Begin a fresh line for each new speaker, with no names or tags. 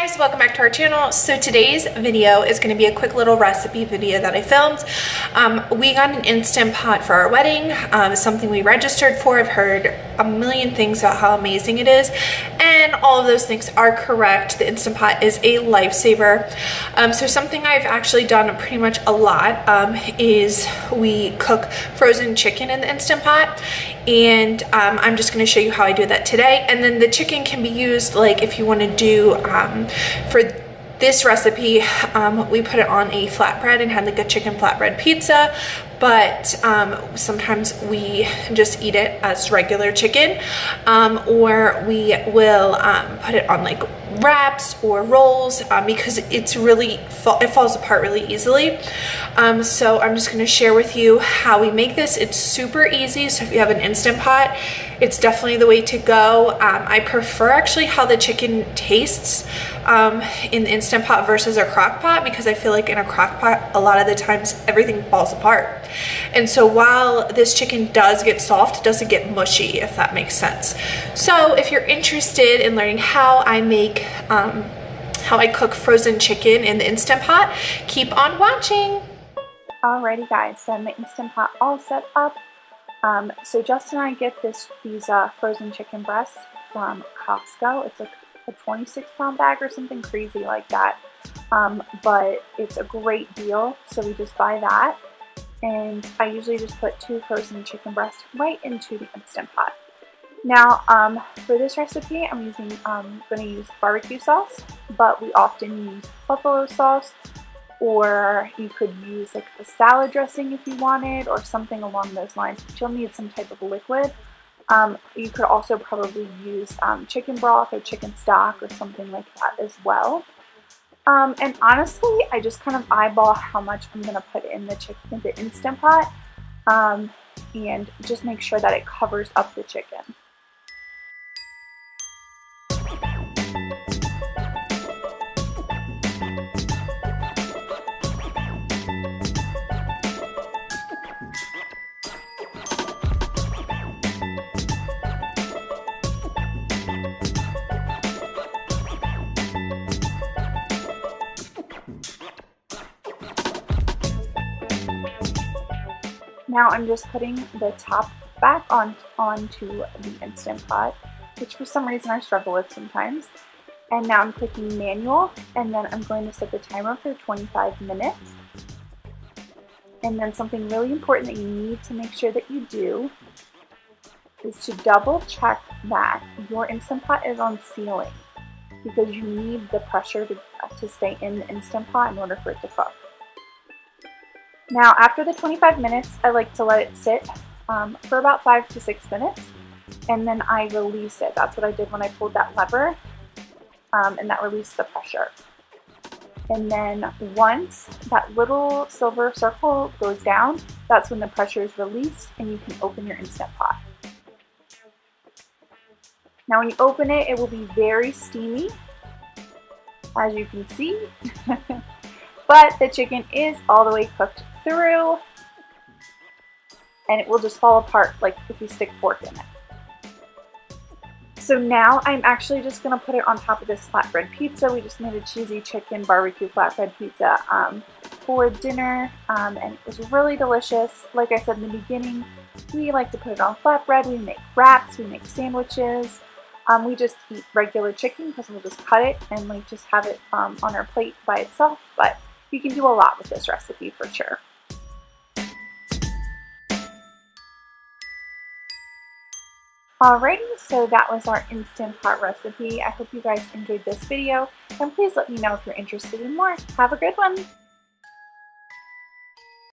guys, welcome back to our channel. So today's video is going to be a quick little recipe video that I filmed. We got an Instant Pot for our wedding, something we registered for. I've heard a million things about how amazing it is, and all of those things are correct. The Instant Pot is a lifesaver. So something I've actually done pretty much a lot is we cook frozen chicken in the Instant Pot, and I'm just going to show you how I do that today. And then the chicken can be used, like if you want to do for this recipe, we put it on a flatbread and had like a chicken flatbread pizza, but sometimes we just eat it as regular chicken, or we will put it on like wraps or rolls, because it's really it falls apart really easily. So I'm just going to share with you how we make this. It's super easy, so if you have an Instant Pot, it's definitely the way to go. I prefer actually how the chicken tastes in the Instant Pot versus a crock pot, because I feel like in a crock pot a lot of the times everything falls apart. And so while this chicken does get soft, it doesn't get mushy, if that makes sense. So if you're interested in learning how I make how I cook frozen chicken in the Instant Pot, keep on watching.
Alrighty guys, so my Instant Pot all set up. So Justin and I get these frozen chicken breasts from Costco. It's like a 26-pound bag or something crazy like that, but it's a great deal, so we just buy that. And I usually just put 2 frozen chicken breasts right into the Instant Pot. Now, for this recipe, I'm going to use barbecue sauce, but we often use buffalo sauce, or you could use like a salad dressing if you wanted, or something along those lines, but you'll need some type of liquid. You could also probably use chicken broth or chicken stock or something like that as well. And honestly, I just kind of eyeball how much I'm going to put in the Instant Pot, and just make sure that it covers up the chicken. Now I'm just putting the top back onto the Instant Pot, which for some reason I struggle with sometimes. And now I'm clicking manual, and then I'm going to set the timer for 25 minutes. And then something really important that you need to make sure that you do is to double check that your Instant Pot is on sealing, because you need the pressure to stay in the Instant Pot in order for it to cook. Now, after the 25 minutes, I like to let it sit for about 5 to 6 minutes, and then I release it. That's what I did when I pulled that lever, and that released the pressure. And then once that little silver circle goes down, that's when the pressure is released, and you can open your Instant Pot. Now, when you open it, it will be very steamy, as you can see. But the chicken is all the way cooked through, and it will just fall apart like if you stick a fork in it. So now I'm actually just going to put it on top of this flatbread pizza. We just made a cheesy chicken barbecue flatbread pizza for dinner, and it was really delicious. Like I said in the beginning, we like to put it on flatbread. We make wraps, we make sandwiches. We just eat regular chicken because we'll just cut it and like just have it on our plate by itself, but you can do a lot with this recipe for sure. Alrighty, so that was our Instant Pot recipe. I hope you guys enjoyed this video, and please let me know if you're interested in more. Have a good one!